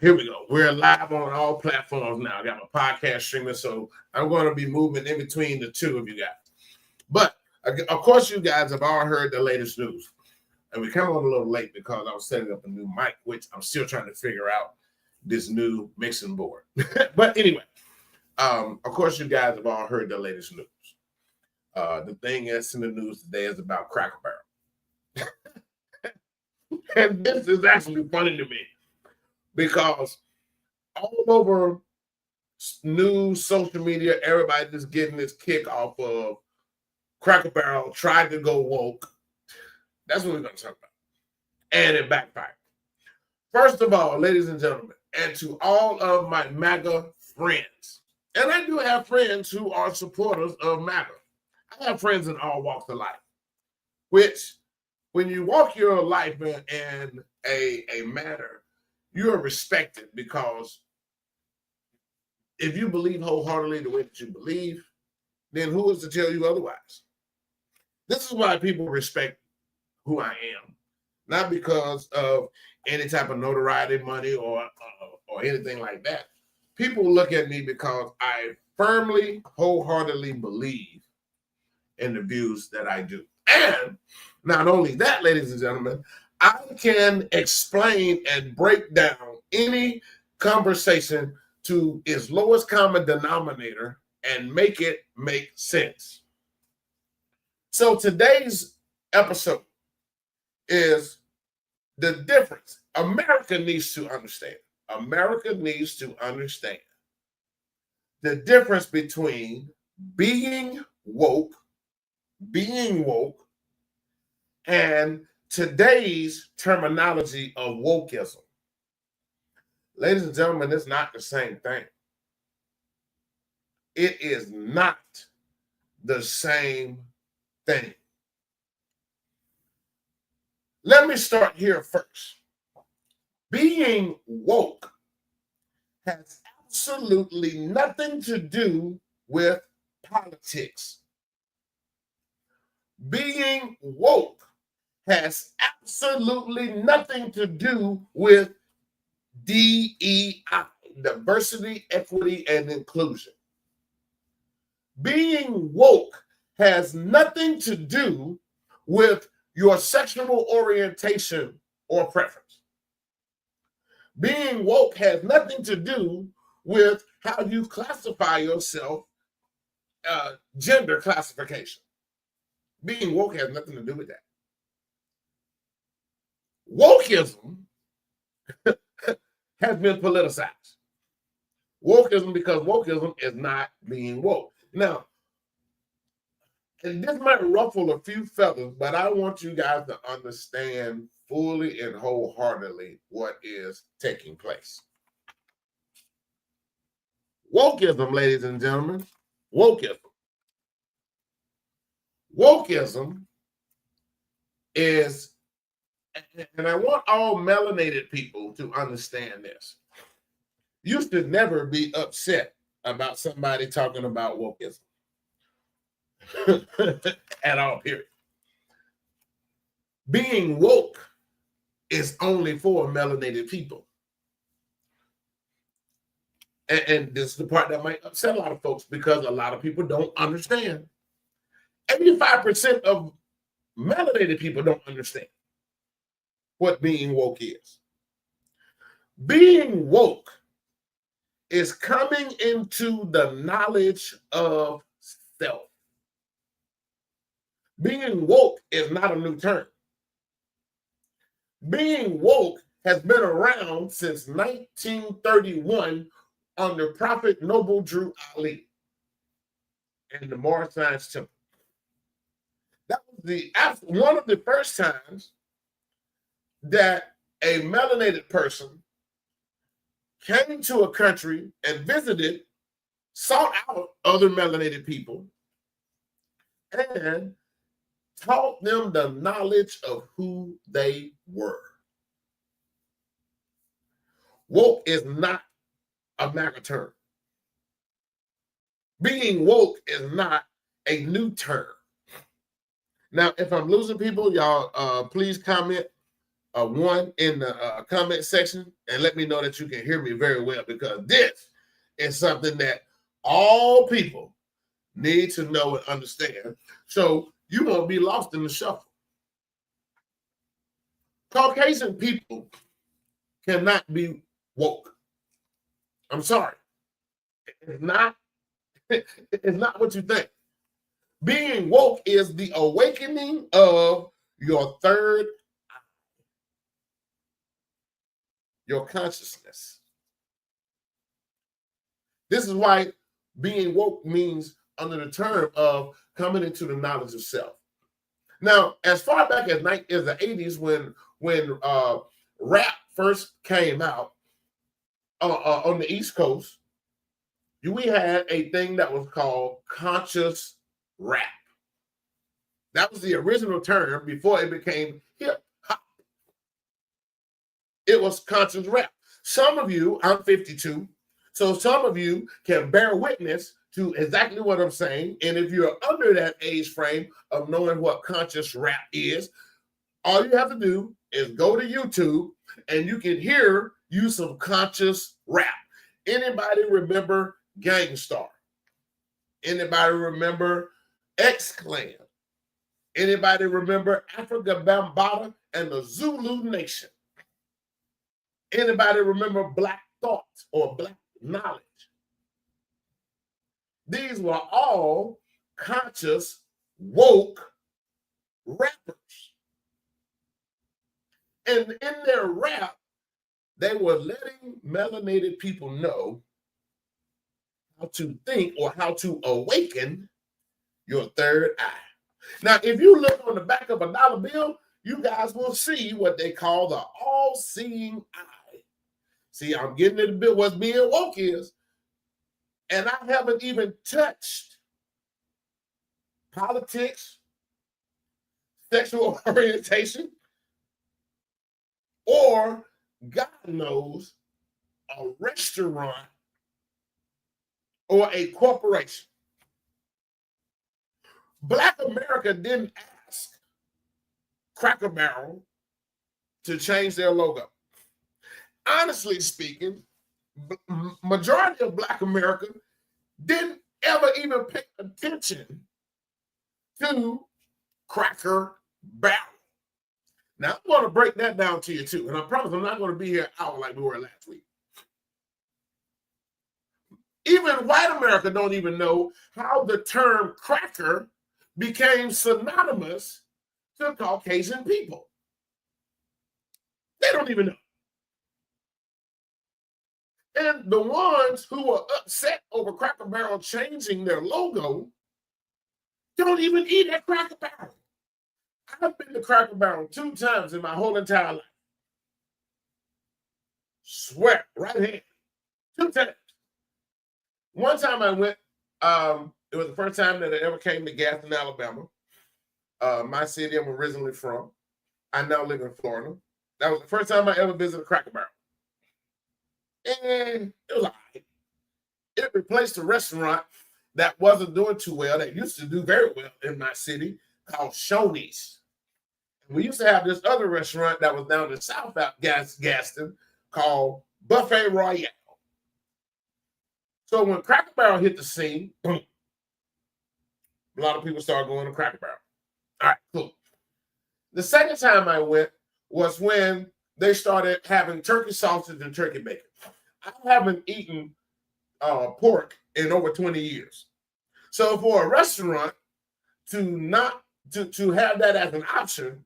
Here we go. We're live on all platforms now. I got my podcast streaming, so I'm going to be moving in between the two of you guys. But of course, you guys have all heard the latest news. And we come on a little late because I was setting up a new mic, which I'm still trying to figure out this new mixing board. But anyway, of course, you guys have all heard the latest news. The thing that's in the news today is about Cracker Barrel. And this is actually funny to me because all over news, social media, everybody just getting this kick off of Cracker Barrel tried to go woke. That's what we're going to talk about. And it backfired. First of all, ladies and gentlemen, and to all of my MAGA friends, and I do have friends who are supporters of MAGA. I have friends in all walks of life, which when you walk your life in a manner, you are respected because if you believe wholeheartedly the way that you believe, then who is to tell you otherwise? This is why people respect who I am, not because of any type of notoriety, money, or anything like that. People look at me because I firmly, wholeheartedly believe in the views that I do. And not only that, ladies and gentlemen, I can explain and break down any conversation to its lowest common denominator and make it make sense. So today's episode is the difference. America needs to understand. America needs to understand the difference between being woke, and today's terminology of wokeism. Ladies and gentlemen, it's not the same thing. It is not the same thing. Let me start here first. Being woke has absolutely nothing to do with politics. Being woke has absolutely nothing to do with DEI, diversity, equity, and inclusion. Being woke has nothing to do with your sexual orientation or preference. Being woke has nothing to do with how you classify yourself, gender classification. Being woke has nothing to do with that. Wokeism has been politicized. Wokeism because wokeism is not being woke. Now, and this might ruffle a few feathers, but I want you guys to understand fully and wholeheartedly what is taking place. Wokeism, ladies and gentlemen, wokeism. Wokeism is, and I want all melanated people to understand this. You should never be upset about somebody talking about wokeism. At all, period. Being woke is only for melanated people. And this is the part that might upset a lot of folks because a lot of people don't understand. 85% of melanated people don't understand what being woke is. Being woke is coming into the knowledge of self. Being woke is not a new term. Being woke has been around since 1931 under Prophet Noble Drew Ali and the Mars Science Temple. That was one of the first times that a melanated person came to a country and visited, sought out other melanated people, and taught them the knowledge of who they were. Woke is not a MAGA term. Being woke is not a new term. Now, if I'm losing people, y'all please comment a one in the comment section and let me know that you can hear me very well, because this is something that all people need to know and understand, so you won't be lost in the shuffle. Caucasian people cannot be woke. I'm sorry. It's not, it's not what you think. Being woke is the awakening of your third eye, your consciousness. This is why being woke means under the term of coming into the knowledge of self. Now, as far back as the 80s, when rap first came out on the East Coast, we had a thing that was called conscious rap. That was the original term before it became hip hop. It was conscious rap. Some of you, I'm 52, so some of you can bear witness to exactly what I'm saying. And if you're under that age frame of knowing what conscious rap is, all you have to do is go to YouTube and you can hear you some conscious rap. Anybody remember Gangstar? Anybody remember X-Clan? Anybody remember Africa Bambaataa and the Zulu Nation? Anybody remember Black Thought or Black Knowledge? These were all conscious, woke rappers. And in their rap, they were letting melanated people know how to think or how to awaken your third eye. Now, if you look on the back of a dollar bill, you guys will see what they call the all-seeing eye. See, I'm getting into the bit what being woke is. And I haven't even touched politics, sexual orientation, or, God knows, a restaurant or a corporation. Black America didn't ask Cracker Barrel to change their logo. Honestly speaking, majority of Black America didn't ever even pay attention to Cracker Barrel. Now, I'm going to break that down to you too, and I promise I'm not going to be here an hour like we were last week. Even white America don't even know how the term cracker became synonymous to Caucasian people. They don't even know. And the ones who were upset over Cracker Barrel changing their logo don't even eat at Cracker Barrel. I've been to Cracker Barrel 2 times in my whole entire life. Swear, right hand. 2 times. One time I went, it was the first time that I ever came to Gaston, Alabama. My city I'm originally from. I now live in Florida. That was the first time I ever visited Cracker Barrel. And it was all right. It replaced a restaurant that wasn't doing too well, that used to do very well in my city, called Shoney's. We used to have this other restaurant that was down in South Gaston called Buffet Royale. So when Cracker Barrel hit the scene, boom, a lot of people started going to Cracker Barrel. All right, cool. The second time I went was when they started having turkey sausage and turkey bacon. I haven't eaten pork in over 20 years. So for a restaurant to have that as an option,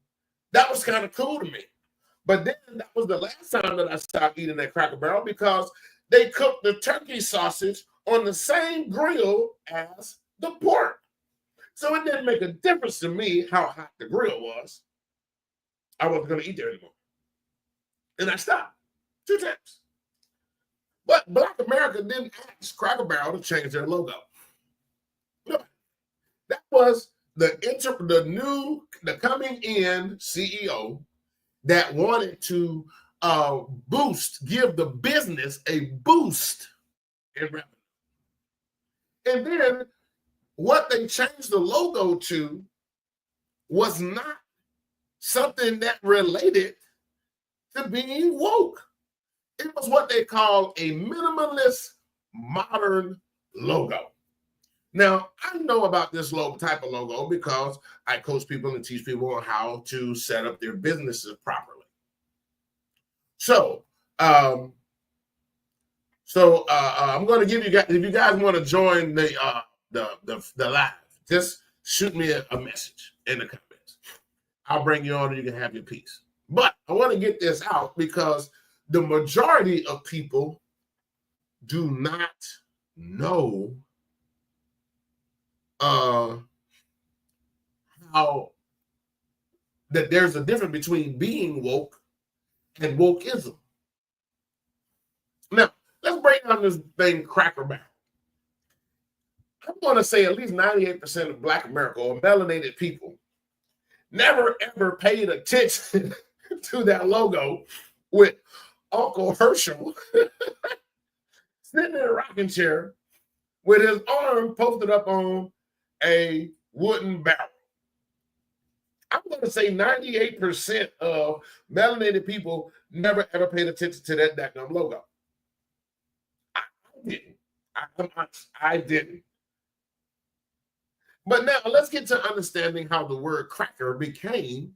that was kind of cool to me. But then that was the last time that I stopped eating at Cracker Barrel, because they cooked the turkey sausage on the same grill as the pork. So it didn't make a difference to me how hot the grill was. I wasn't going to eat there anymore. And I stopped 2 times. But Black America didn't ask Cracker Barrel to change their logo. No. That was the coming in CEO that wanted to give the business a boost in revenue. And then what they changed the logo to was not something that related to being woke. It was what they call a minimalist modern logo. Now, I know about this type of logo because I coach people and teach people on how to set up their businesses properly. So, I'm going to give you guys, if you guys want to join the live, just shoot me a message in the comments. I'll bring you on and you can have your piece. But I want to get this out because the majority of people do not know how that there's a difference between being woke and wokeism. Now, let's break down this thing cracker barrel. I'm going to say at least 98% of Black America or melanated people never ever paid attention to that logo with Uncle Herschel sitting in a rocking chair with his arm posted up on a wooden barrel. I'm going to say 98% of melanated people never ever paid attention to that logo. I didn't. I didn't. But now let's get to understanding how the word cracker became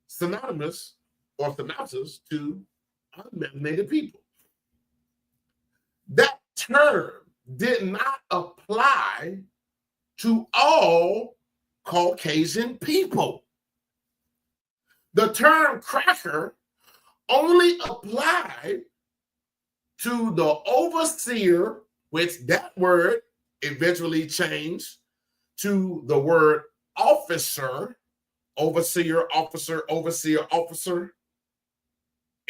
synonymous or synopsis to unmelanated people. That term did not apply to all Caucasian people. The term cracker only applied to the overseer, which that word eventually changed to the word officer, overseer, officer, overseer, officer.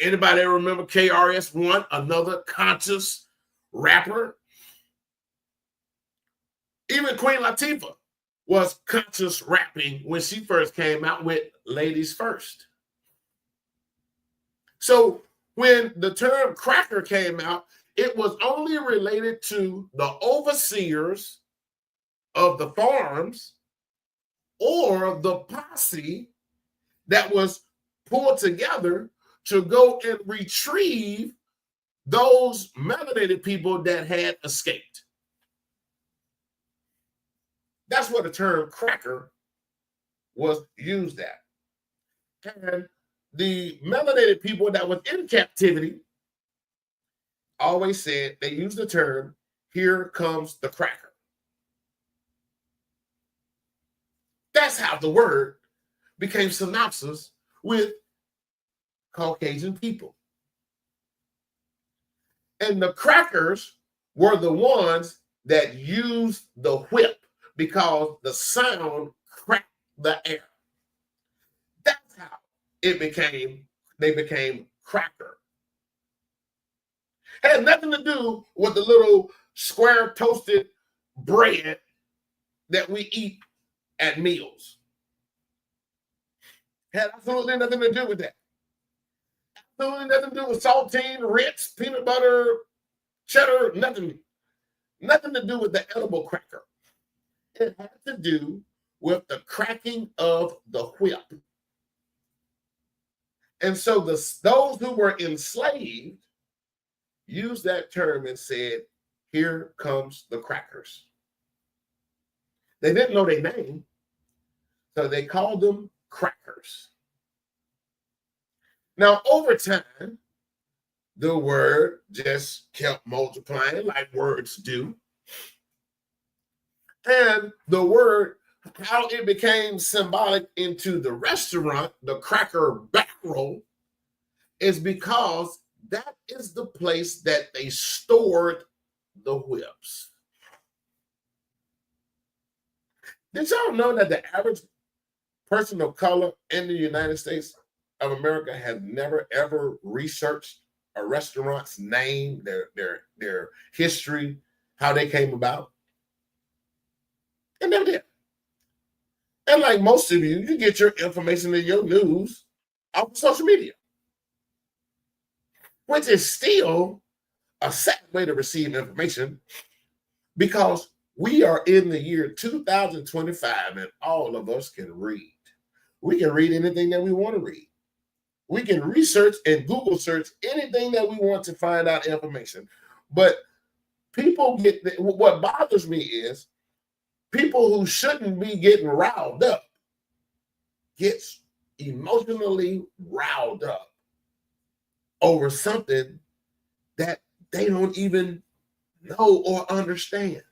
Anybody remember KRS-One, another conscious rapper? Even Queen Latifah was conscious rapping when she first came out with Ladies First. So when the term cracker came out, it was only related to the overseers of the farms or the posse that was pulled together to go and retrieve those melanated people that had escaped. That's what the term cracker was used at. And the melanated people that was in captivity always said, they used the term, here comes the cracker. That's how the word became synonymous with Caucasian people. And the crackers were the ones that used the whip because the sound cracked the air. That's how they became cracker. Had nothing to do with the little square toasted bread that we eat at meals. Had absolutely nothing to do with that. Absolutely nothing to do with saltine, Ritz, peanut butter, cheddar, nothing. Nothing to do with the edible cracker. It had to do with the cracking of the whip. And so those who were enslaved used that term and said, here comes the crackers. They didn't know their name, so they called them crackers. Now, over time, the word just kept multiplying like words do. And the word, how it became symbolic into the restaurant, the Cracker Barrel, is because that is the place that they stored the whips. Did y'all know that the average person of color in the United States of America has never ever researched a restaurant's name, their history, how they came about? They never did. And like most of you, you get your information in your news off of social media, which is still a sad way to receive information because we are in the year 2025 and all of us can read. We can read anything that we want to read. We can research and Google search anything that we want to find out information. But people what bothers me is people who shouldn't be getting riled up gets emotionally riled up over something that they don't even know or understand.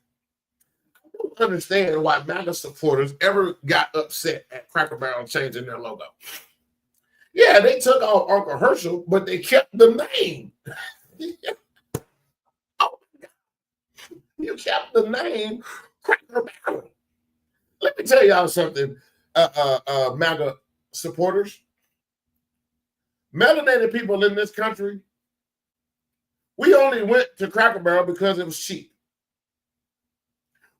I don't understand why MAGA supporters ever got upset at Cracker Barrel changing their logo. Yeah, they took off Uncle Herschel, but they kept the name. Oh my God. You kept the name Cracker Barrel. Let me tell y'all something, MAGA supporters. Melanated people in this country, we only went to Cracker Barrel because it was cheap.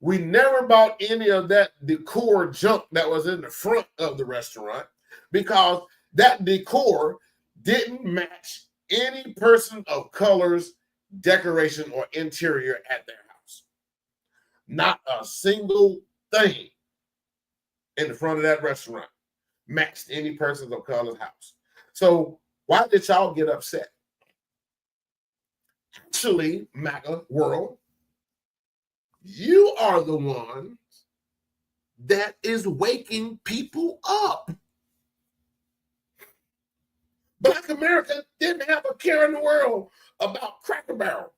We never bought any of that decor junk that was in the front of the restaurant because that decor didn't match any person of color's decoration or interior at their house. Not a single thing in the front of that restaurant matched any person of color's house. So why did y'all get upset? Actually, MAGA world, you are the ones that is waking people up. Black America didn't have a care in the world about Cracker Barrel.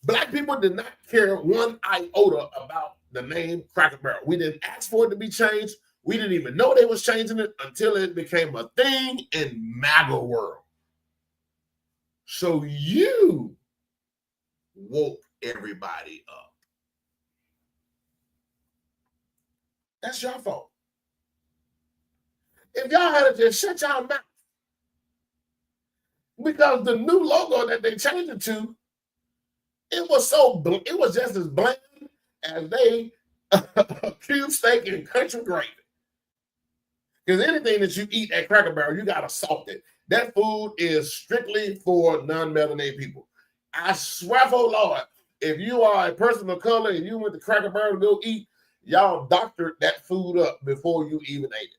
Black people did not care one iota about the name Cracker Barrel. We didn't ask for it to be changed. We didn't even know they was changing it until it became a thing in MAGA world. So you woke everybody up. That's your fault. If y'all had to just shut y'all mouth, because the new logo that they changed it to, it was just as bland as they cube steak and country gravy. Because anything that you eat at Cracker Barrel, you gotta salt it. That food is strictly for non-melanated people. I swear for Lord, if you are a person of color and you went to Cracker Barrel to go eat, y'all doctored that food up before you even ate it.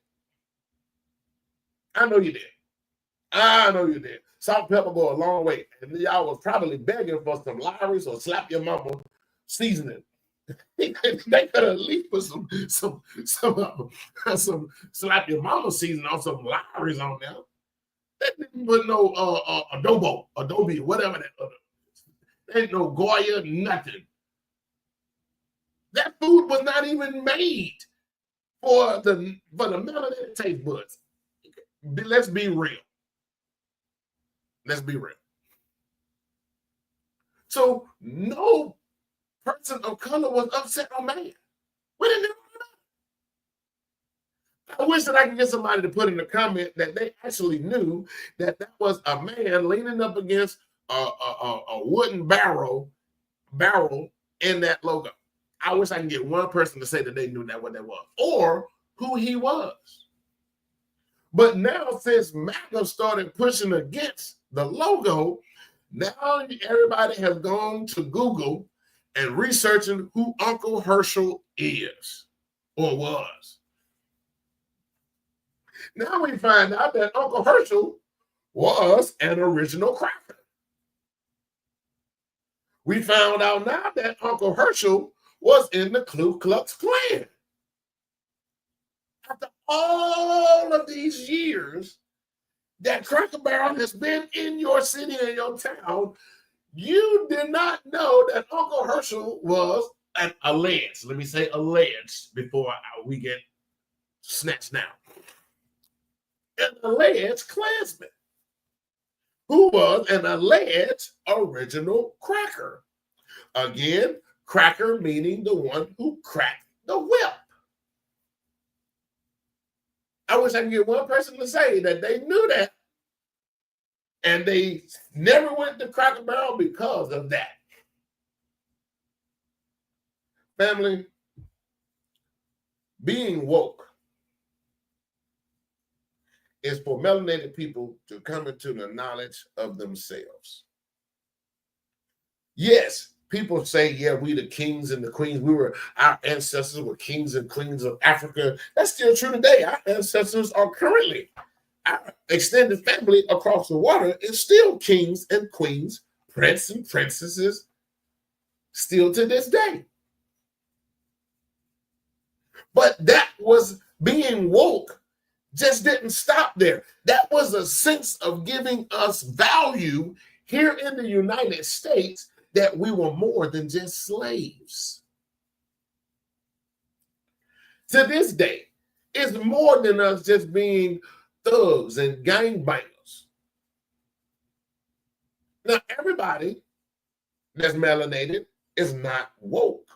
I know you did. I know you did. Salt and pepper go a long way. And y'all was probably begging for some Lawry's or slap your mama seasoning. They could at least put some slap your mama seasoning on some Lawry's on there. They didn't put no adobe, whatever that other. Ain't no Goya, nothing. That food was not even made for the melanated taste buds. Let's be real. Let's be real. So no person of color was upset or mad. We didn't know. I wish that I could get somebody to put in a comment that they actually knew that that was a man leaning up against a wooden barrel in that logo. I wish I can get one person to say that they knew that what that was or who he was. But now since MAGA started pushing against the logo, now everybody has gone to Google and researching who Uncle Herschel is or was. Now we find out that Uncle Herschel was an original cracker. We found out now that Uncle Herschel was in the Ku Klux Klan. After all of these years that Cracker Barrel has been in your city and your town, you did not know that Uncle Herschel was an alleged, let me say alleged before we get snatched down, an alleged Klansman who was an alleged original cracker. Again, cracker meaning the one who cracked the whip. I wish I could get one person to say that they knew that and they never went to Cracker Barrel because of that. Family, being woke is for melanated people to come into the knowledge of themselves. Yes, people say, yeah, we the kings and the queens. Our ancestors were kings and queens of Africa. That's still true today. Our ancestors are currently our extended family across the water is still kings and queens, prince and princesses, still to this day. But that was being woke, just didn't stop there. That was a sense of giving us value here in the United States, that we were more than just slaves. To this day, it's more than us just being thugs and gangbangers. Now, everybody that's melanated is not woke.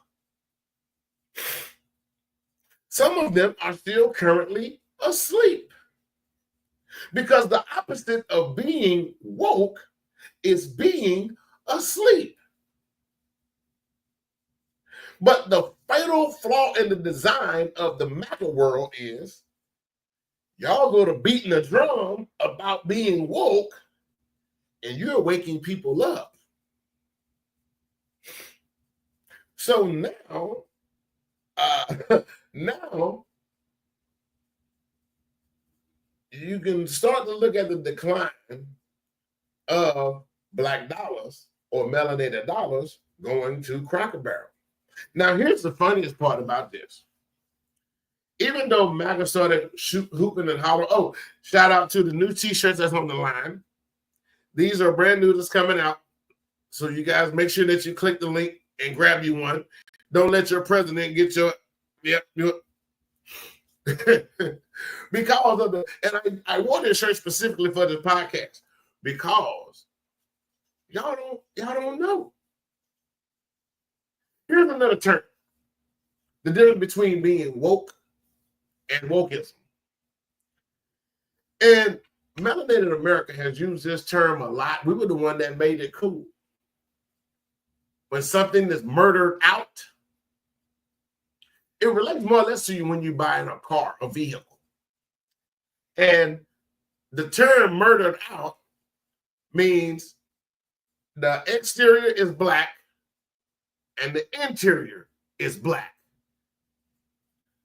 Some of them are still currently asleep, because the opposite of being woke is being asleep. But the fatal flaw in the design of the MAGA world is y'all go to beating a drum about being woke, and you're waking people up. So now, now you can start to look at the decline of black dollars or melanated dollars going to Cracker Barrel. Now, here's the funniest part about this. Even though MAGA started hooping and hollering, oh, shout out to the new t-shirts that's on the line. These are brand new that's coming out. So you guys make sure that you click the link and grab you one. Don't let your president get your, because of the, and I wore this shirt specifically for this podcast because y'all don't know. Here's another term. The difference between being woke and wokeism. And Melanated America has used this term a lot. We were the one that made it cool. When something is murdered out, it relates more or less to you when you're buying a car, a vehicle. And the term murdered out means the exterior is black and the interior is black.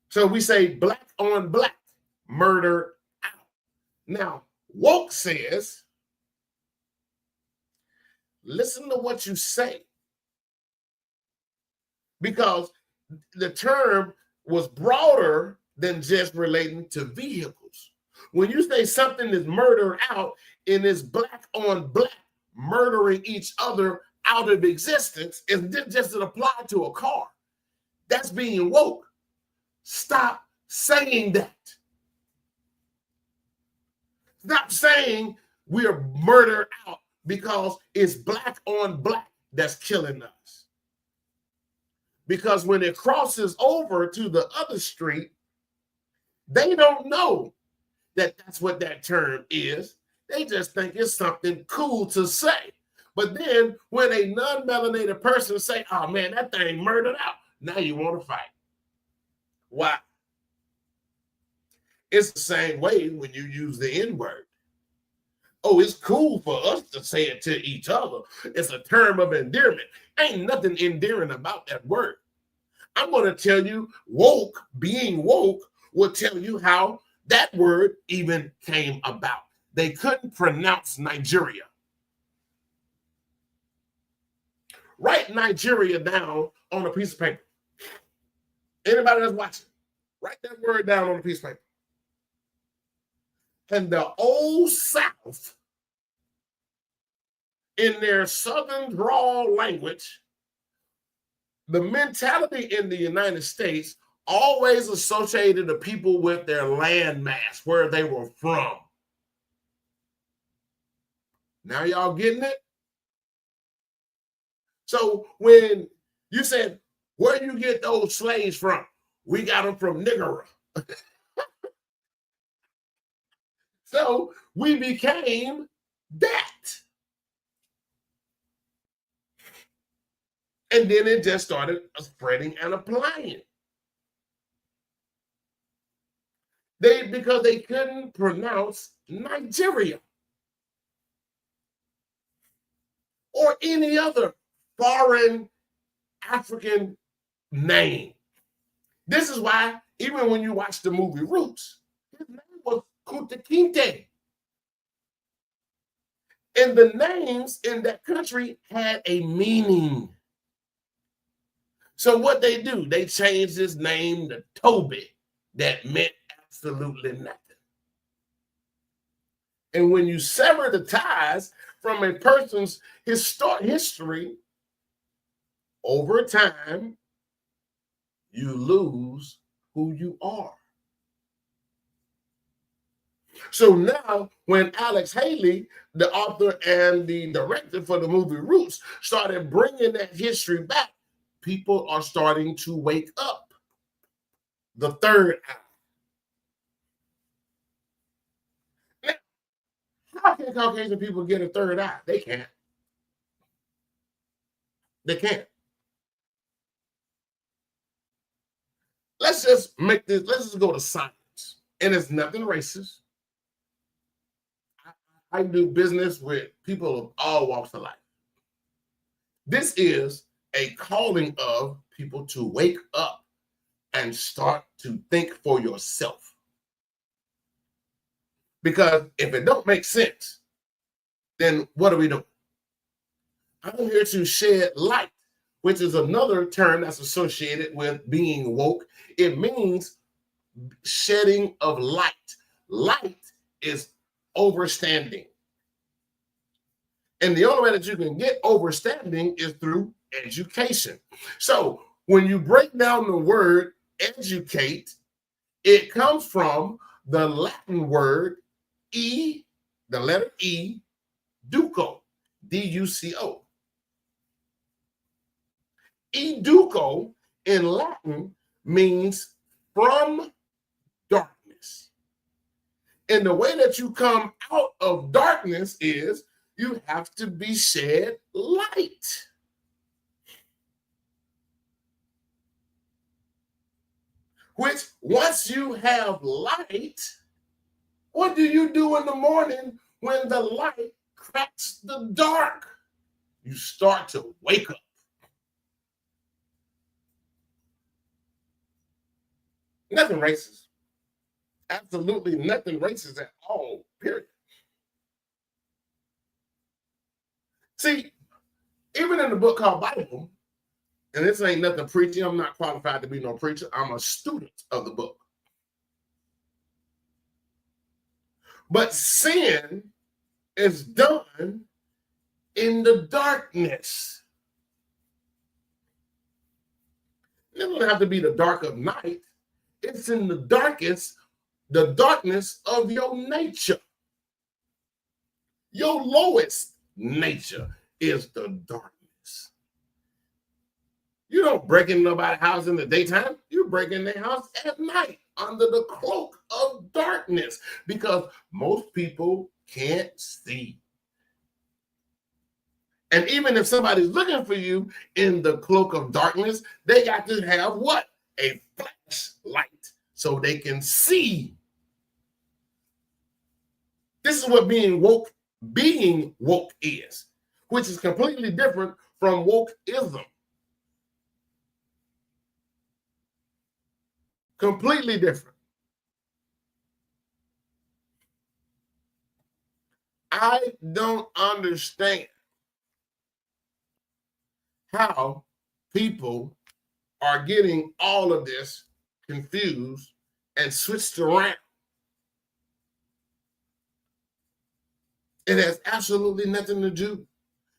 So we say black on black, murder out. Now, woke says, listen to what you say. Because the term was broader than just relating to vehicles. When you say something is murdered out and is black on black, murdering each other out of existence, it just apply to a car. That's being woke. Stop saying that. Stop saying we're murdered out because it's black on black that's killing us. Because when it crosses over to the other street, they don't know that that's what that term is. They just think it's something cool to say. But then when a non-melanated person say, oh man, that thing murdered out, now you want to fight. Why? It's the same way when you use the N-word. Oh, it's cool for us to say it to each other. It's a term of endearment. Ain't nothing endearing about that word. I'm going to tell you, woke, being woke, will tell you how that word even came about. They couldn't pronounce Nigeria. Write Nigeria down on a piece of paper. Anybody that's watching, write that word down on a piece of paper. And the old South, in their Southern drawl language, the mentality in the United States always associated the people with their landmass, where they were from. Now y'all getting it? So when you said, where you get those slaves from? We got them from Niagara. So we became that. And then it just started spreading and applying. Because they couldn't pronounce Nigeria or any other foreign African name. This is why, even when you watch the movie Roots, his name was Kunta Kinte. And the names in that country had a meaning. So what they do, they changed his name to Toby. That meant absolutely nothing. And when you sever the ties from a person's history, over time, you lose who you are. So now, when Alex Haley, the author and the director for the movie Roots, started bringing that history back, people are starting to wake up. The third eye. Now, how can Caucasian people get a third eye? They can't. They can't. Let's just go to science. And it's nothing racist. I do business with people of all walks of life. This is a calling of people to wake up and start to think for yourself. Because if it don't make sense, then what are we doing? I'm here to shed light, which is another term that's associated with being woke. It means shedding of light. Light is overstanding. And the only way that you can get overstanding is through education. So when you break down the word educate, it comes from the Latin word the letter E, duco, D-U-C-O. Educo in Latin means from darkness. And the way that you come out of darkness is you have to be shed light. Which, once you have light, what do you do in the morning when the light cracks the dark? You start to wake up. Nothing racist. Absolutely nothing racist at all, period. See, even in the book called Bible, and this ain't nothing preaching, I'm not qualified to be no preacher, I'm a student of the book. But sin is done in the darkness. It doesn't have to be the dark of night. It's in the darkness of your nature. Your lowest nature is the darkness. You don't break into nobody's house in the daytime. You break in their house at night under the cloak of darkness because most people can't see. And even if somebody's looking for you in the cloak of darkness, they got to have what? A flashlight so they can see. This is what being woke is, which is completely different from wokeism. Completely different. I don't understand how people are getting all of this confused and switched around. It has absolutely nothing to do.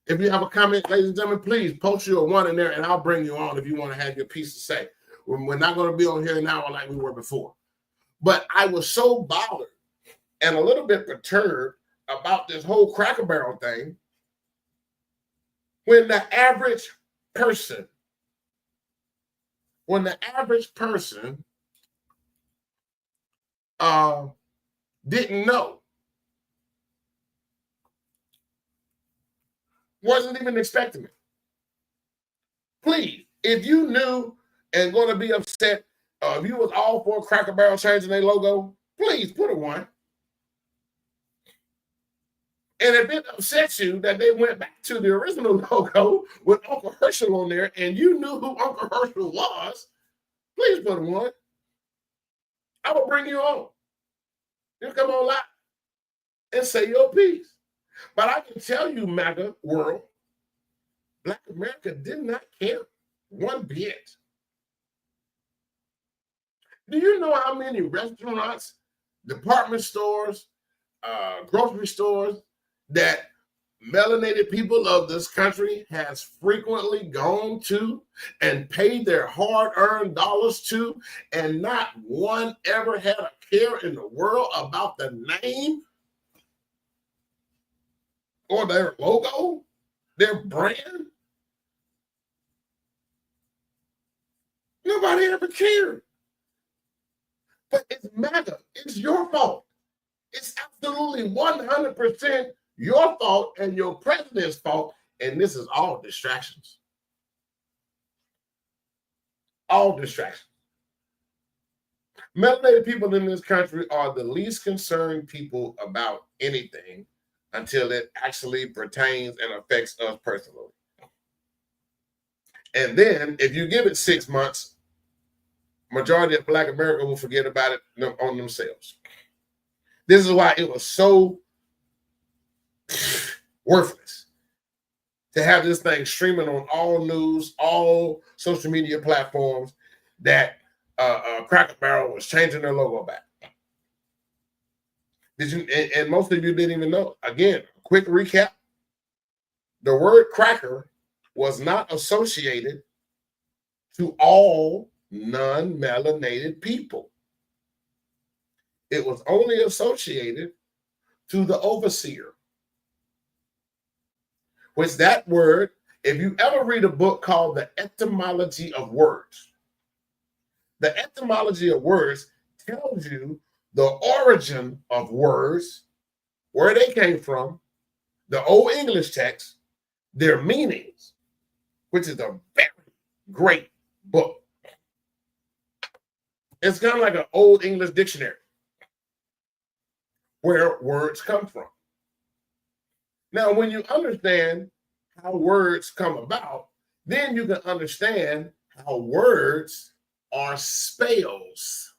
If you have a comment, ladies and gentlemen, please post your one in there and I'll bring you on if you want to have your piece to say. We're not going to be on here now like we were before. But I was so bothered and a little bit perturbed about this whole Cracker Barrel thing when the average person didn't know, wasn't even expecting it. Please, if you knew and going to be upset, if you was all for Cracker Barrel changing their logo, please put a one. And if it upsets you that they went back to the original logo with Uncle Herschel on there and you knew who Uncle Herschel was, please put a one. I will bring you on. You come on live and say your piece. But I can tell you, MAGA world, Black America did not care one bit. Do you know how many restaurants, department stores, grocery stores that melanated people of this country has frequently gone to and paid their hard-earned dollars to, and not one ever had a care in the world about the name or their logo, their brand? Nobody ever cared. But it's MAGA. It's your fault. It's absolutely 100% your fault and your president's fault. And this is all distractions. All distractions. Melanated people in this country are the least concerned people about anything until it actually pertains and affects us personally. And then if you give it 6 months, majority of Black America will forget about it on themselves. This is why it was so worthless to have this thing streaming on all news, all social media platforms, that Cracker Barrel was changing their logo back. Did you? And most of you didn't even know. Again, quick recap. The word cracker was not associated to all non-melanated people. It was only associated to the overseer. Which that word, if you ever read a book called The Etymology of Words, the etymology of words tells you the origin of words, where they came from, the Old English text, their meanings, which is a very great book. It's kind of like an Old English dictionary where words come from. Now, when you understand how words come about, then you can understand how words are spells.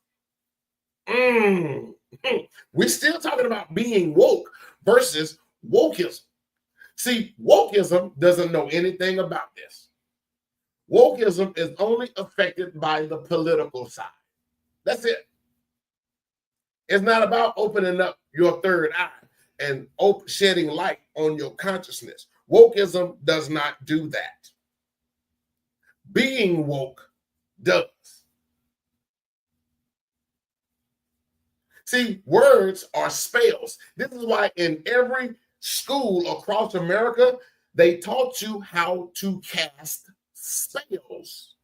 We're still talking about being woke versus wokeism. See, wokeism doesn't know anything about this. Wokeism is only affected by the political side. That's it. It's not about opening up your third eye and shedding light on your consciousness. Wokeism does not do that. Being woke does. See, words are spells. This is why in every school across America, they taught you how to cast spells.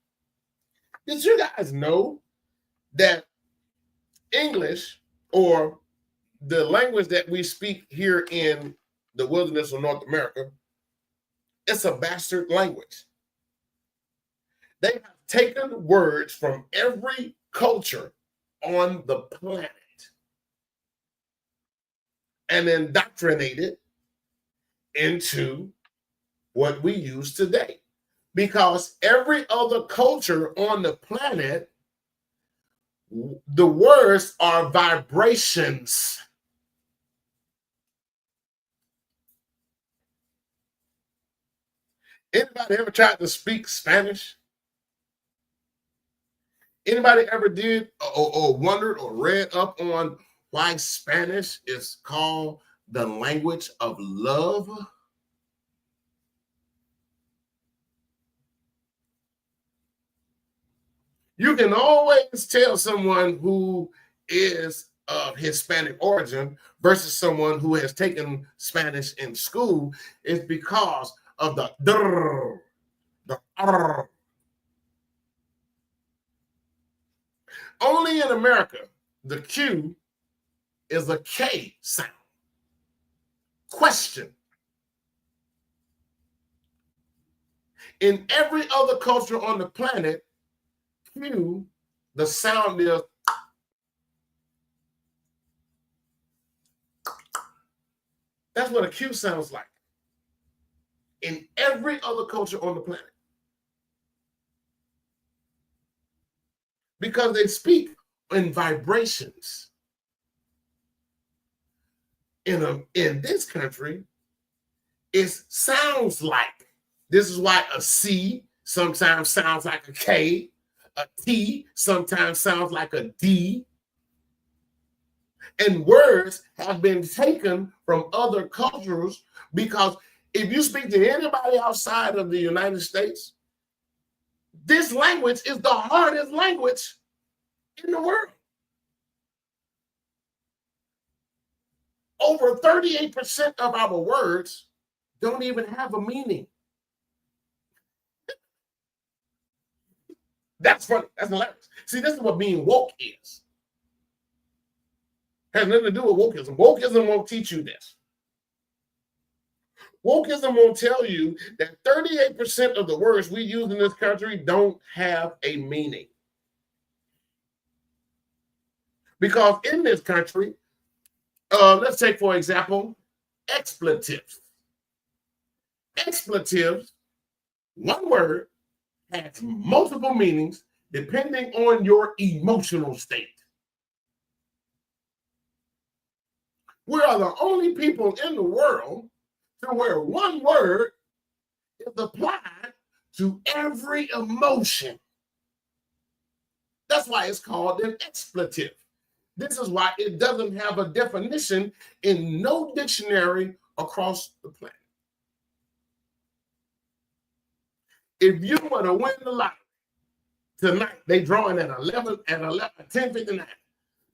Did you guys know that English, or the language that we speak here in the wilderness of North America, it's a bastard language? They have taken words from every culture on the planet and indoctrinated into what we use today. Because every other culture on the planet, the words are vibrations. Anybody ever tried to speak Spanish? Anybody ever did or wondered or read up on why Spanish is called the language of love? You can always tell someone who is of Hispanic origin versus someone who has taken Spanish in school is because of the drr, the r. Only in America, the Q is a K sound. Question. In every other culture on the planet, Q, the sound is. That's what a Q sounds like. In every other culture on the planet. Because they speak in vibrations. In this country, It sounds like. This is why a C sometimes sounds like a K. A T sometimes sounds like a D. And words have been taken from other cultures because if you speak to anybody outside of the United States, this language is the hardest language in the world. Over 38% of our words don't even have a meaning. That's funny. That's hilarious. See, this is what being woke is. Has nothing to do with wokeism. Wokeism won't teach you this. Wokeism won't tell you that 38% of the words we use in this country don't have a meaning. Because in this country, let's take, for example, expletives. Expletives, one word, has multiple meanings depending on your emotional state. We are the only people in the world to where one word is applied to every emotion. That's why it's called an expletive. This is why it doesn't have a definition in no dictionary across the planet. If you were to win the lottery tonight, they drawing at 10:59.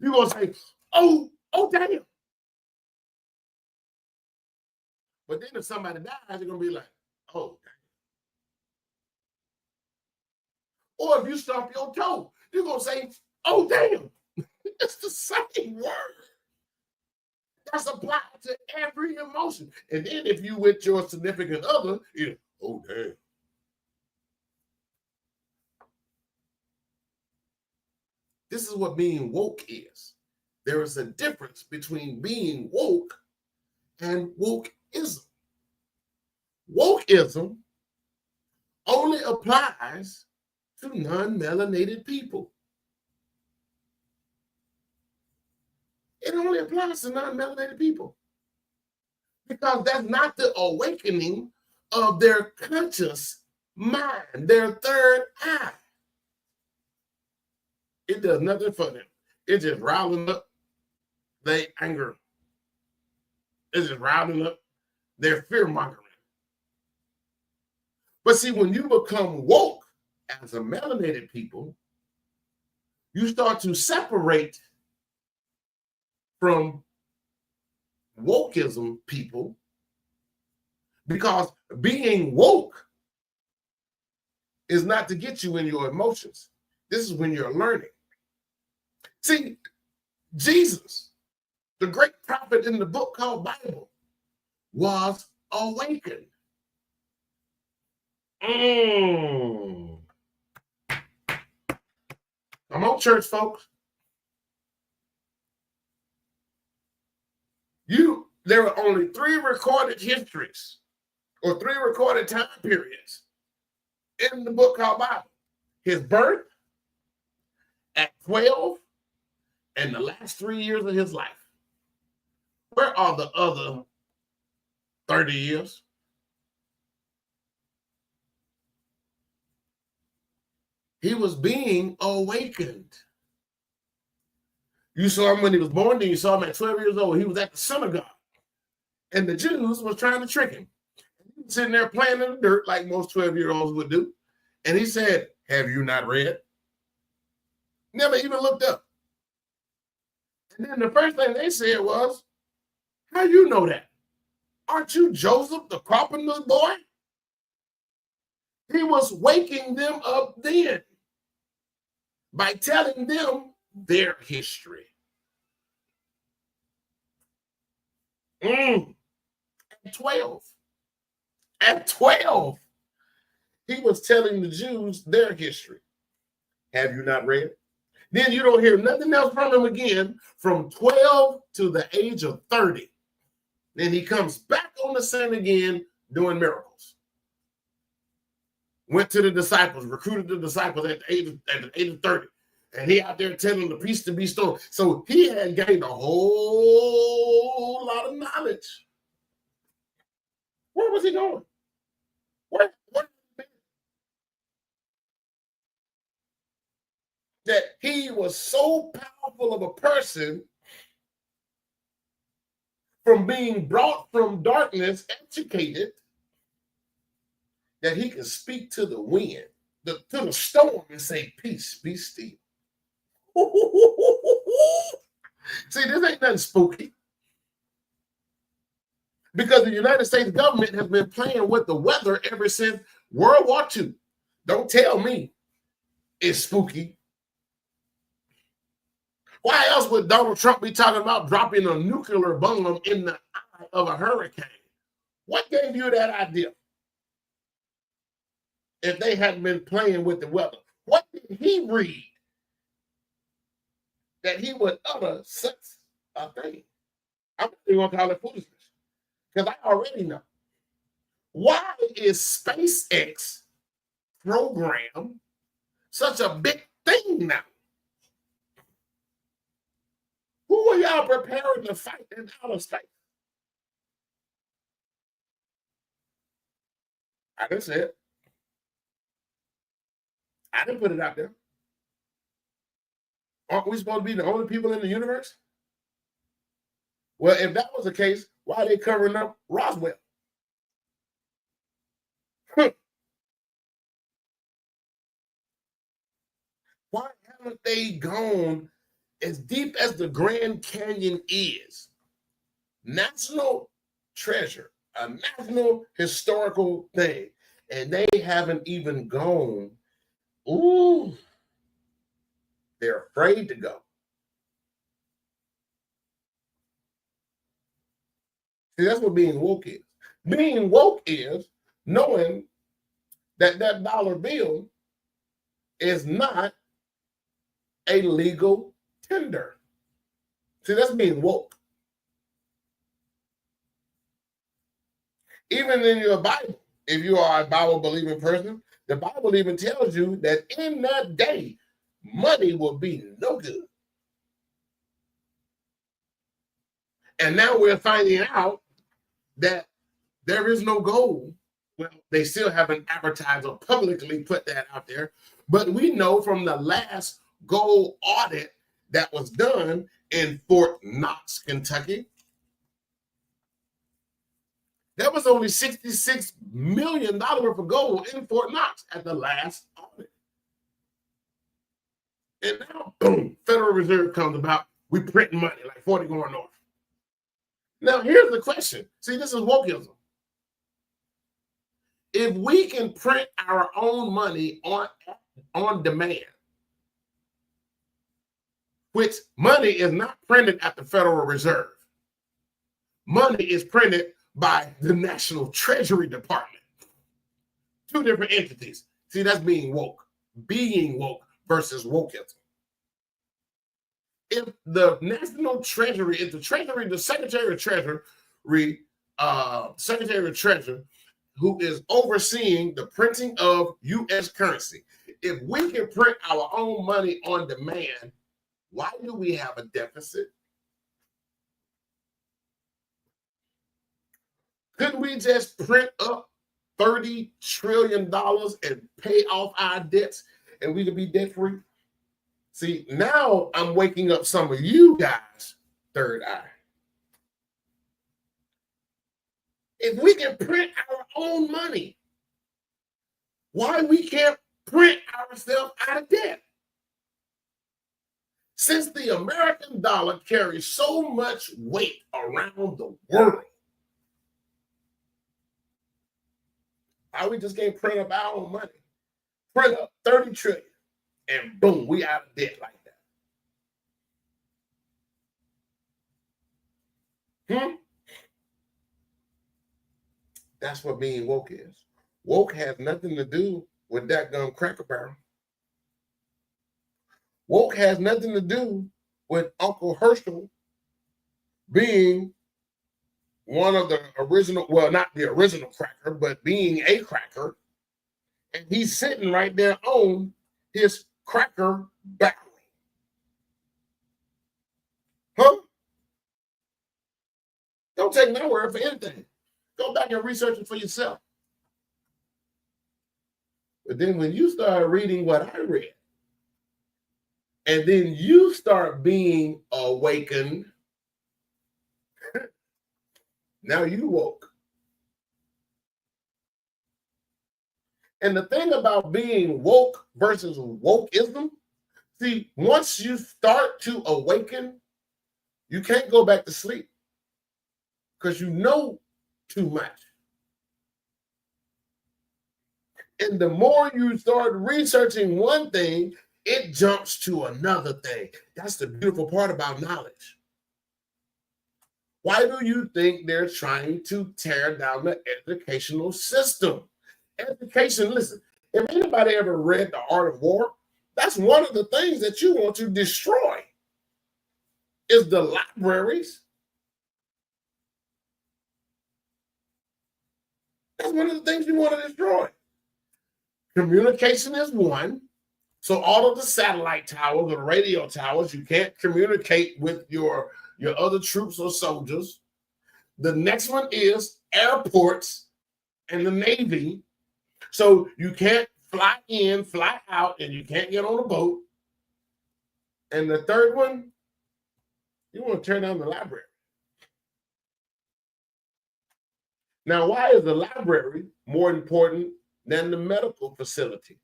You're gonna say, oh damn. But then if somebody dies, you're gonna be like, oh damn. Or if you stump your toe, you're gonna say, oh damn. It's the same word. That's applied to every emotion. And then if you with your significant other, you oh damn. This is what being woke is. There is a difference between being woke and wokeism. Wokeism only applies to non-melanated people. It only applies to non-melanated people because that's not the awakening of their conscious mind, their third eye. It does nothing for them. It's just riling up their anger. It's just riling up their fear-mongering. But see, when you become woke as a melanated people, you start to separate from wokeism people because being woke is not to get you in your emotions. This is when you're learning. See, Jesus, the great prophet in the book called Bible, was awakened. Come on, church folks. There are only 3 recorded histories or 3 recorded time periods in the book called Bible. His birth at 12 and the last 3 years of his life. Where are the other 30 years? He was being awakened. You saw him when he was born, then you saw him at 12 years old. He was at the synagogue. And the Jews was trying to trick him. He was sitting there playing in the dirt like most 12-year-olds would do. And he said, have you not read? Never even looked up. And then the first thing they said was, how you know that? Aren't you Joseph, the carpenter's boy? He was waking them up then by telling them their history. At 12, he was telling the Jews their history. Have you not read? Then you don't hear nothing else from him again from 12 to the age of 30. Then he comes back on the scene again doing miracles. Went to the disciples, recruited the disciples at the age of 30. And he out there telling the peace to be still. So he had gained a whole lot of knowledge. Where was he going? Where that he was so powerful of a person from being brought from darkness, educated, that he can speak to the wind, to the storm, and say, "Peace, be still." See, this ain't nothing spooky. Because the United States government has been playing with the weather ever since World War II. Don't tell me it's spooky. Why else would Donald Trump be talking about dropping a nuclear bomb in the eye of a hurricane? What gave you that idea? If they hadn't been playing with the weather, what did he read that he would utter such a thing? I'm not even going to call it foolishness because I already know. Why is SpaceX program such a big thing now? Who are y'all preparing to fight in outer space? I didn't say it. I didn't put it out there. Aren't we supposed to be the only people in the universe? Well, if that was the case, why are they covering up Roswell? Why haven't they gone as deep as the Grand Canyon is? National treasure, a national historical thing, and they haven't even gone. Ooh, they're afraid to go. See, that's what being woke is. Being woke is knowing that that dollar bill is not a legal tender. See, that's being woke. Even in your Bible, if you are a Bible believing person, the Bible even tells you that in that day, money will be no good. And now we're finding out that there is no gold. Well, they still haven't advertised or publicly put that out there. But we know from the last gold audit that was done in Fort Knox, Kentucky, there was only $66 million worth of gold in Fort Knox at the last audit. And now, boom, Federal Reserve comes about, we print money like 40 going north. Now, here's the question. See, this is wokeism. If we can print our own money on demand, which money is not printed at the Federal Reserve, money is printed by the National Treasury Department. Two different entities. See, that's being woke versus wokeism. If the National Treasury, if the Treasury, the Secretary of Treasury, who is overseeing the printing of U.S. currency, if we can print our own money on demand, why do we have a deficit? Couldn't we just print up $30 trillion and pay off our debts and we could be debt free? See, now I'm waking up some of you guys' third eye. If we can print our own money, why we can't print ourselves out of debt? Since the American dollar carries so much weight around the world, why we just can't print up our own money? Print up 30 trillion and boom, we out of debt like that. That's what being woke is. Woke has nothing to do with that gum Cracker Barrel. Woke has nothing to do with Uncle Herschel being one of the original, well, not the original cracker, but being a cracker. And he's sitting right there on his cracker barrel. Huh? Don't take my word for anything. Go back and research it for yourself. But then when you start reading what I read, and then you start being awakened, now you woke. And the thing about being woke versus wokeism, see, once you start to awaken, you can't go back to sleep because you know too much. And the more you start researching one thing, it jumps to another thing. That's the beautiful part about knowledge. Why do you think they're trying to tear down the educational system? Education, listen, if anybody ever read The Art of War, that's one of the things that you want to destroy is the libraries. That's one of the things you want to destroy. Communication is one. So all of the satellite towers or radio towers, you can't communicate with your other troops or soldiers. The next one is airports and the Navy. So you can't fly in, fly out, and you can't get on a boat. And the third one, you want to tear down the library. Now, why is the library more important than the medical facility?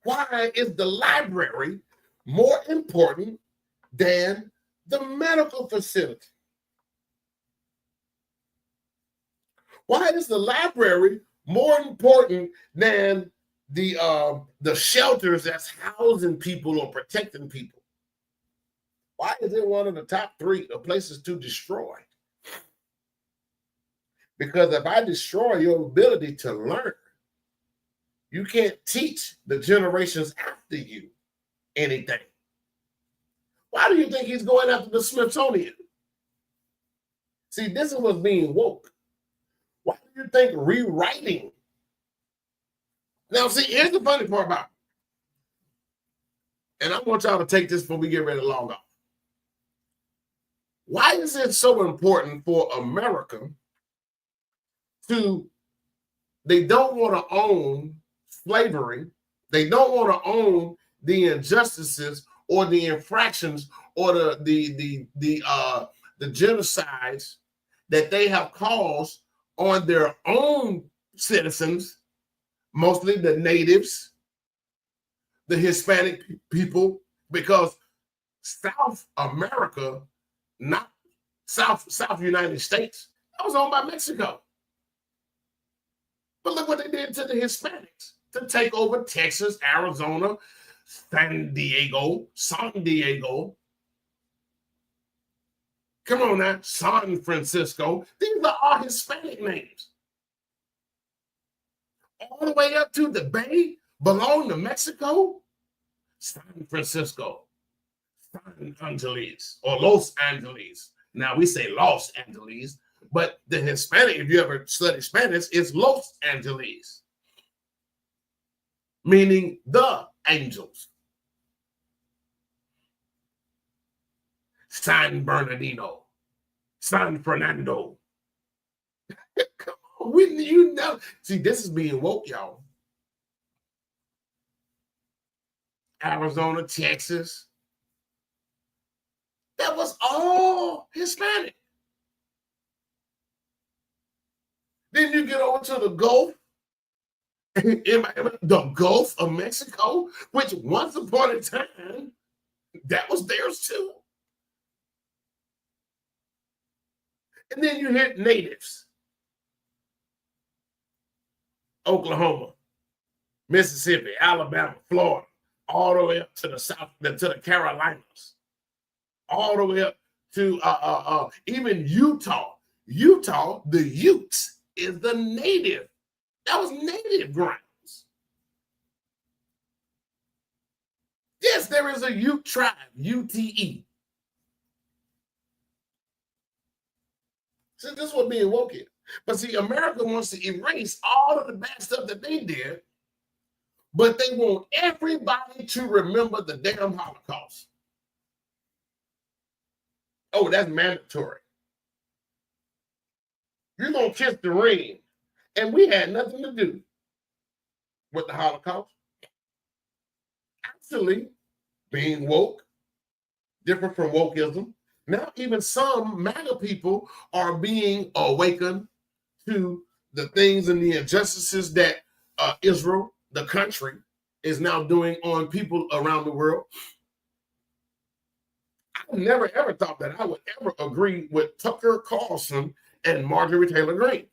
Why is the library more important than the medical facility? Why is the library more important than the shelters that's housing people or protecting people? Why is it one of the top 3 of places to destroy? Because if I destroy your ability to learn, you can't teach the generations after you anything. Why do you think he's going after the Smithsonian? See, this is what's being woke. Why do you think rewriting? Now, see, here's the funny part about it. And I want y'all to take this before we get ready to log off. Why is it so important for America they don't want to own slavery. They don't want to own the injustices or the infractions or the genocides that they have caused on their own citizens, mostly the natives, the Hispanic people, because South America, not South United States, that was owned by Mexico. But look what they did to the Hispanics to take over Texas, Arizona, San Diego. Come on now, San Francisco. These are all Hispanic names. All the way up to the Bay, belong to Mexico. San Francisco, San Angeles, or Los Angeles. Now we say Los Angeles, but the Hispanic, if you ever study Spanish, is Los Angeles, meaning the angels. San Bernardino, San Fernando. Come on, you know. See, this is being woke, y'all. Arizona, Texas. That was all Hispanic. Then you get over to the Gulf, the Gulf of Mexico, which once upon a time, that was theirs too. And then you hit natives. Oklahoma, Mississippi, Alabama, Florida, all the way up to the South, to the Carolinas, all the way up to even Utah. Utah, the Utes is the native. That was native grounds. Yes, there is a Ute tribe, UTE. So this is what being woke is. But see, America wants to erase all of the bad stuff that they did, but they want everybody to remember the damn Holocaust. Oh, that's mandatory. You're going to kiss the ring. And we had nothing to do with the Holocaust. Actually, being woke, different from wokeism. Now, even some MAGA people are being awakened to the things and the injustices that Israel, the country, is now doing on people around the world. I never ever thought that I would ever agree with Tucker Carlson and Marjorie Taylor Greene.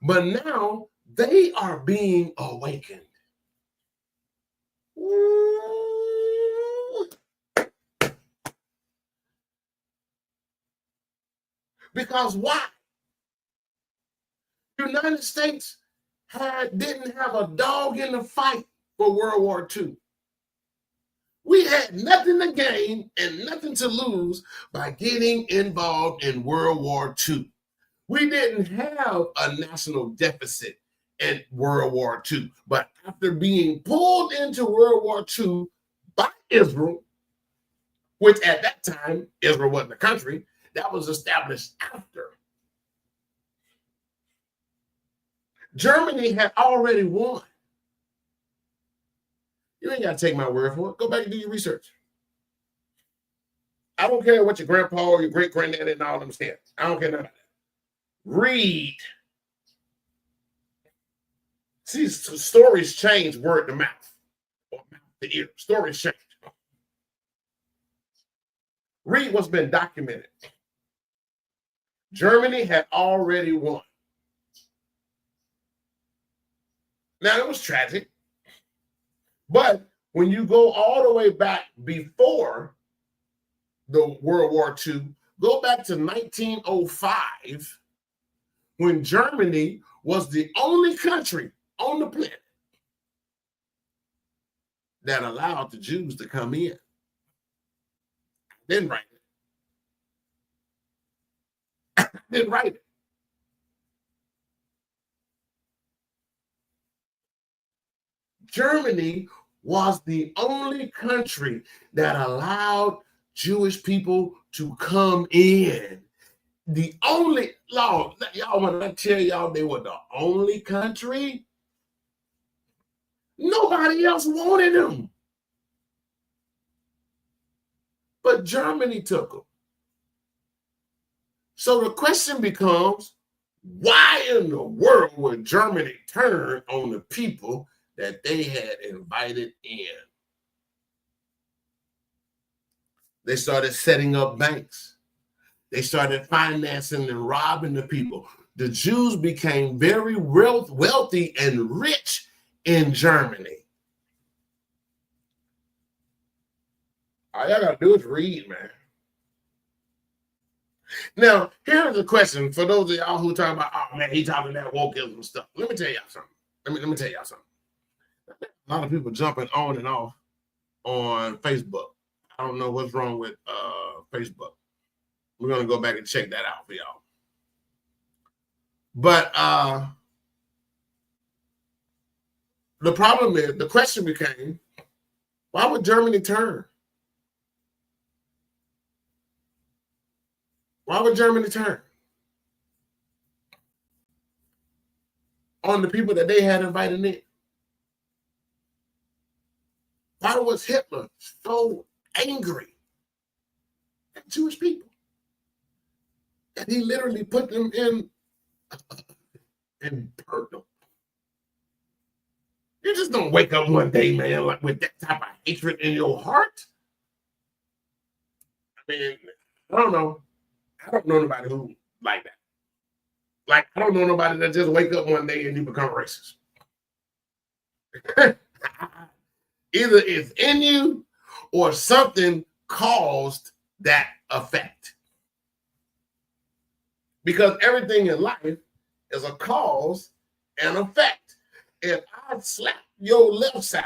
But now they are being awakened. Because why? The United States didn't have a dog in the fight for World War II. We had nothing to gain and nothing to lose by getting involved in World War II. We didn't have a national deficit in World War II. But after being pulled into World War II by Israel, which at that time, Israel wasn't a country, that was established after. Germany had already won. You ain't got to take my word for it. Go back and do your research. I don't care what your grandpa or your great granddaddy and all them said. I don't care none of that. Read. See, stories change word to mouth or mouth to ear. Stories change. Read what's been documented. Germany had already won. Now, it was tragic. But when you go all the way back before the World War II, go back to 1905, when Germany was the only country on the planet that allowed the Jews to come in. Didn't write it. Didn't write it. Germany was the only country that allowed Jewish people to come in. The only law, y'all, when I tell y'all they were the only country, nobody else wanted them. But Germany took them. So the question becomes, why in the world would Germany turn on the people that they had invited in? They started setting up banks. They started financing and robbing the people. The Jews became very wealthy and rich in Germany. All y'all got to do is read, man. Now, here's the question for those of y'all who talking about, oh man, he talking that wokeism stuff. Let me tell y'all something. Let me tell y'all something. A lot of people jumping on and off on Facebook. I don't know what's wrong with Facebook. We're gonna go back and check that out for y'all. But the problem is, the question became, why would Germany turn? Why would Germany turn on the people that they had invited in? Why was Hitler so angry at Jewish people that he literally put them in and burned them? You just don't wake up one day, man, like with that type of hatred in your heart. I mean, I don't know. I don't know nobody who like that. Like, I don't know nobody that just wake up one day and you become racist. Either it's in you or something caused that effect. Because everything in life is a cause and effect. If I slap your left side,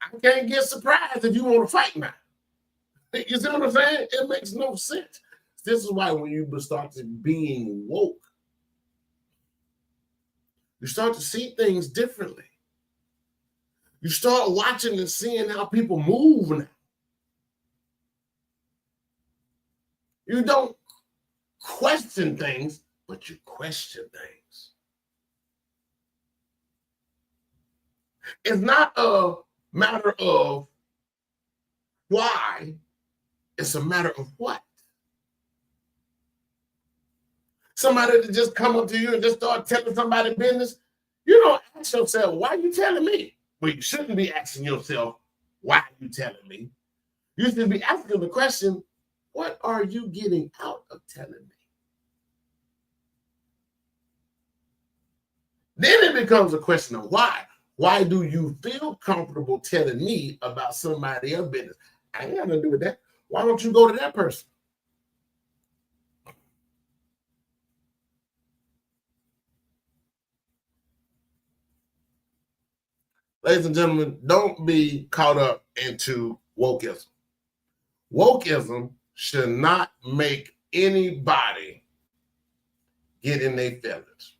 I can't get surprised if you want to fight now. You see what I'm saying? It makes no sense. This is why when you start to being woke, you start to see things differently. You start watching and seeing how people move now. You don't question things, but you question things. It's not a matter of why, it's a matter of what. Somebody to just come up to you and just start telling somebody business, you don't ask yourself, why are you telling me? Well, you shouldn't be asking yourself, why are you telling me? You should be asking the question, what are you getting out of telling me? Then it becomes a question of why. Why do you feel comfortable telling me about somebody else's business? I ain't got nothing to do with that. Why don't you go to that person? Ladies and gentlemen, don't be caught up into wokeism. Wokeism should not make anybody get in their feelings,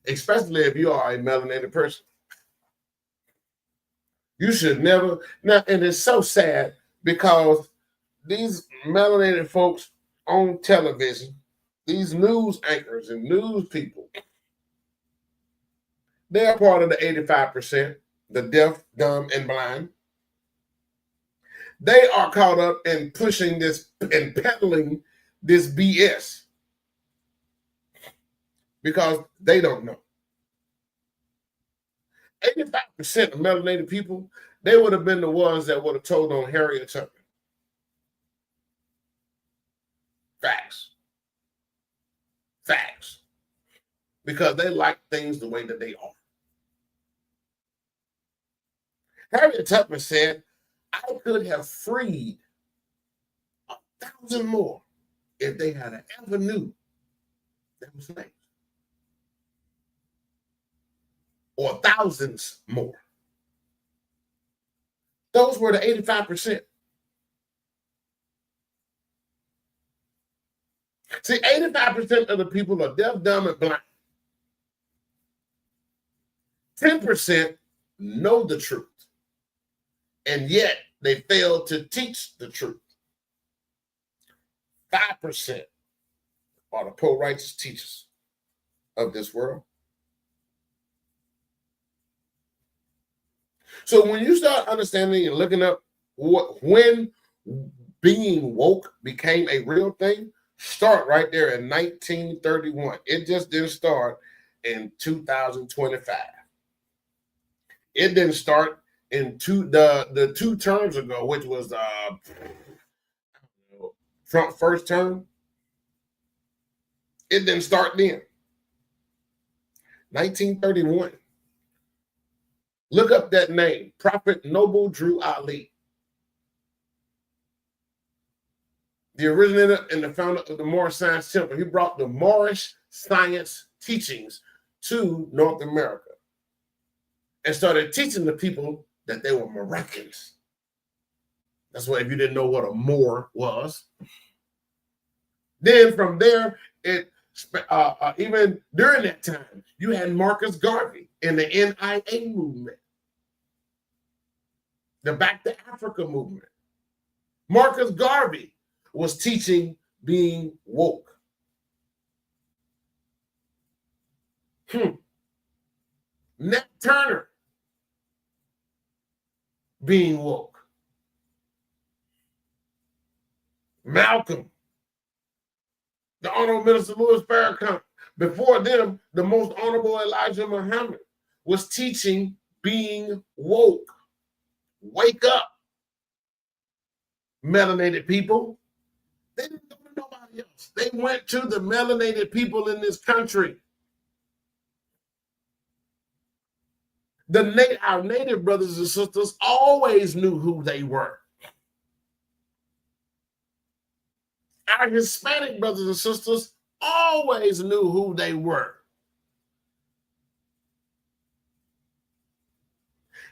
especially if you are a melanated person. You should never. Now, and it's so sad because these melanated folks on television, these news anchors and news people, they are part of the 85%, the deaf, dumb, and blind. They are caught up in pushing this and peddling this BS because they don't know. 85% of melanated people, they would have been the ones that would have told on Harriet Tubman. Facts. Facts. Because they like things the way that they are. Harriet Tubman said, I could have freed 1,000 more if they had ever knew that was slaves. Or thousands more. Those were the 85%. See, 85% of the people are deaf, dumb, and blind. 10% know the truth, and yet they fail to teach the truth. 5% are the pro-righteous teachers of this world. So when you start understanding and looking up when being woke became a real thing, start right there in 1931. It just didn't start in 2025. It didn't start in the 2 terms ago, which was Trump's first term. It didn't start then. 1931. Look up that name, Prophet Noble Drew Ali. The originator and the founder of the Moorish Science Temple. He brought the Moorish science teachings to North America and started teaching the people that they were Moroccans. That's why if you didn't know what a Moor was. Then from there, even during that time, you had Marcus Garvey in the NIA movement, the Back to Africa movement. Marcus Garvey was teaching being woke. Nat Turner being woke. Malcolm, the Honorable Minister Louis Farrakhan. Before them, the Most Honorable Elijah Muhammad was teaching being woke. Wake up, melanated people. They didn't go to nobody else. They went to the melanated people in this country. Our native brothers and sisters always knew who they were. Our Hispanic brothers and sisters always knew who they were.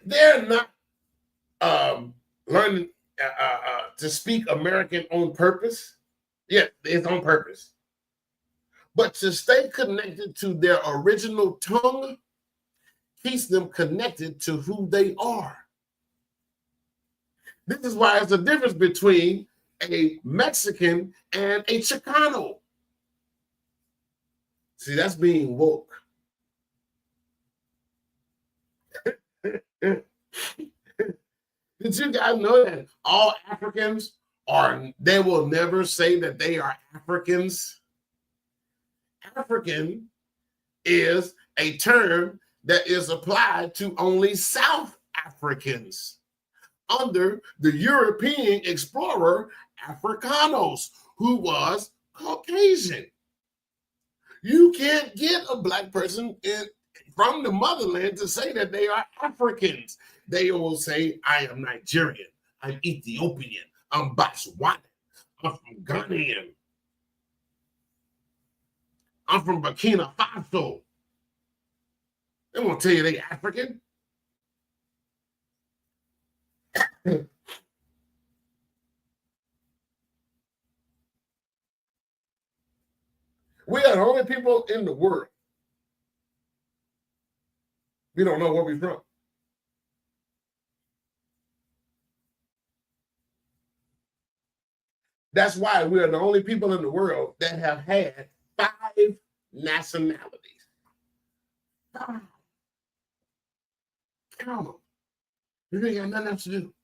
They're not learning to speak American on purpose. Yeah, it's on purpose. But to stay connected to their original tongue keeps them connected to who they are. This is why it's a difference between a Mexican, and a Chicano. See, that's being woke. Did you guys know that all Africans they will never say that they are Africans? African is a term that is applied to only South Africans under the European explorer Africanos, who was Caucasian. You can't get a black person from the motherland to say that they are Africans. They will say, I am Nigerian, I'm Ethiopian, I'm Botswana, I'm from Ghanaian, I'm from Burkina Faso. They won't tell you they African. We are the only people in the world. We don't know where we're from. That's why we are the only people in the world that have had 5 nationalities. 5. Count them. You ain't got nothing else to do.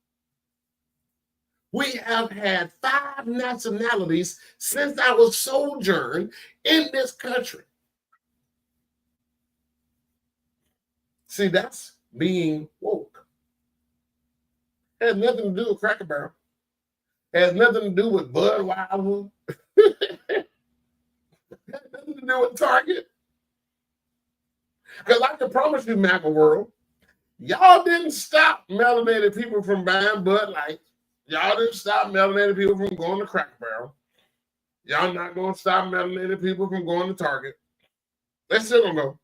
We have had 5 nationalities since our sojourn in this country. See, that's being woke. It has nothing to do with Cracker Barrel. It has nothing to do with Budweiser. It has nothing to do with Target. Because I can promise you, Mackle World, y'all didn't stop melanated people from buying Bud Light. Y'all didn't stop melanated people from going to Cracker Barrel. Y'all not going to stop melanated people from going to Target. They're still going to go.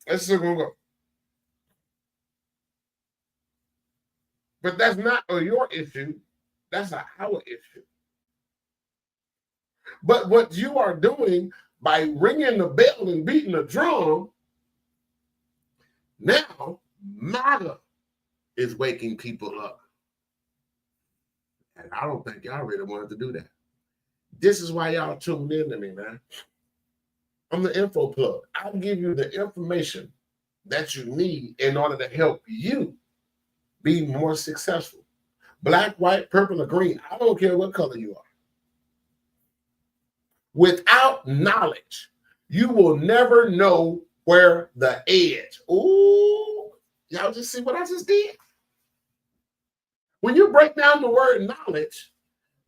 They're still going to go. But that's not your issue. That's our issue. But what you are doing by ringing the bell and beating the drum, now MAGA is waking people up. And I don't think y'all really wanted to do that. This is why y'all tuned in to me, man. I'm the info plug. I'll give you the information that you need in order to help you be more successful. Black, white, purple, or green. I don't care what color you are. Without knowledge, you will never know where the edge. Ooh, y'all just see what I just did? When you break down the word knowledge,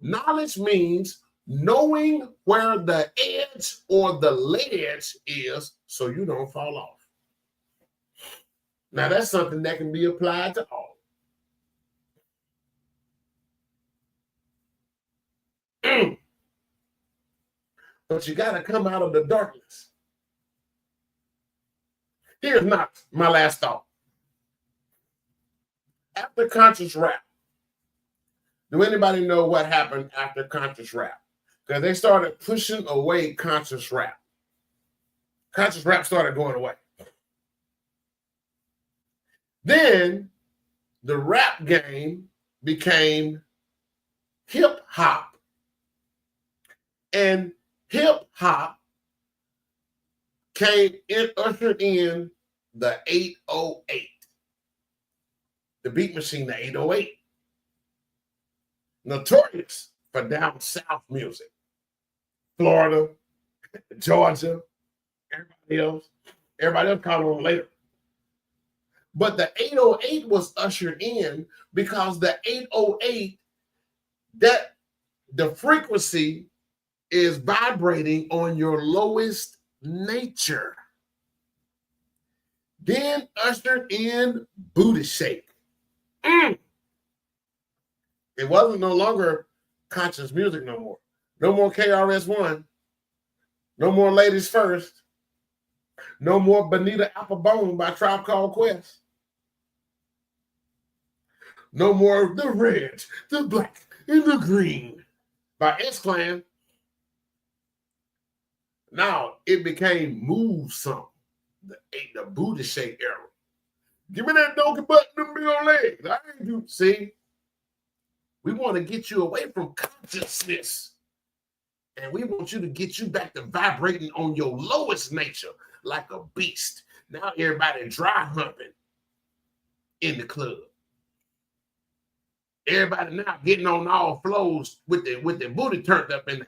knowledge means knowing where the edge or the ledge is so you don't fall off. Now, that's something that can be applied to all. But you got to come out of the darkness. Here's not my last thought. After conscious rap, do anybody know what happened after conscious rap? Because they started pushing away conscious rap. Conscious rap started going away. Then the rap game became hip hop. And hip hop ushered in the 808. The beat machine, the 808. Notorious for down south music. Florida, Georgia, everybody else caught on later. But the 808 was ushered in because the 808, that the frequency is vibrating on your lowest nature. Then ushered in booty shake. It wasn't no longer conscious music no more. No more KRS-One. No more Ladies First. No more Bonita Applebone by Tribe Called Quest. No more the red, the black, and the green by X-Clan. Now it became Move Song, the booty shake era. Give me that donkey butt and them big old legs. I ain't you see. We want to get you away from consciousness. And we want you to get you back to vibrating on your lowest nature like a beast. Now everybody dry humping in the club. Everybody now getting on all flows with their booty turned up in there.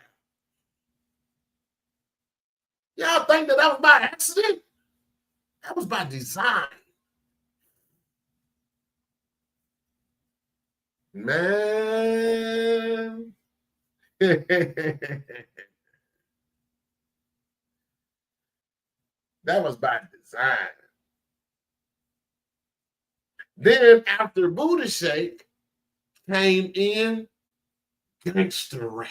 Y'all think that was by accident? That was by design. Man. That was by design. Then after Booty Shake came in gangster rap.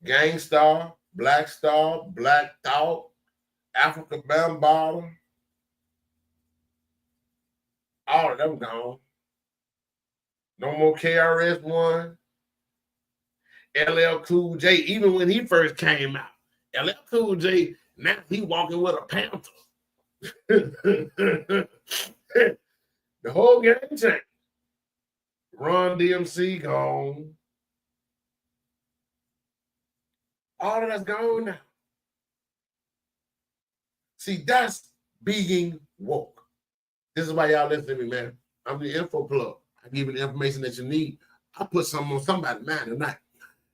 Gangstar, Black Star, Black Thought, Africa Bambaataa. All of them gone. No more KRS-One. LL Cool J, even when he first came out. LL Cool J, now he walking with a panther. The whole game changed. Run DMC gone. All of that's gone now. See, that's being woke. This is why y'all listen to me, man. I'm the info plug. I give you the information that you need. I put something on somebody's mind tonight.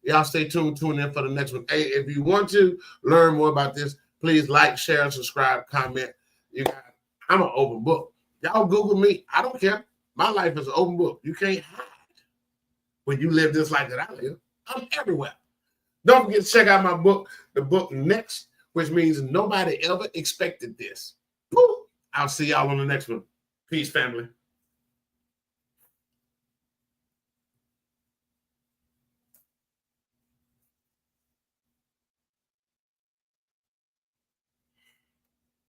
Y'all stay tuned, tune in for the next one. Hey, if you want to learn more about this, please like, share, subscribe, comment. I'm an open book. Y'all Google me. I don't care. My life is an open book. You can't hide when you live this life that I live. I'm everywhere. Don't forget to check out my book, the book Next, which means nobody ever expected this. Woo! I'll see y'all on the next one. Peace, family.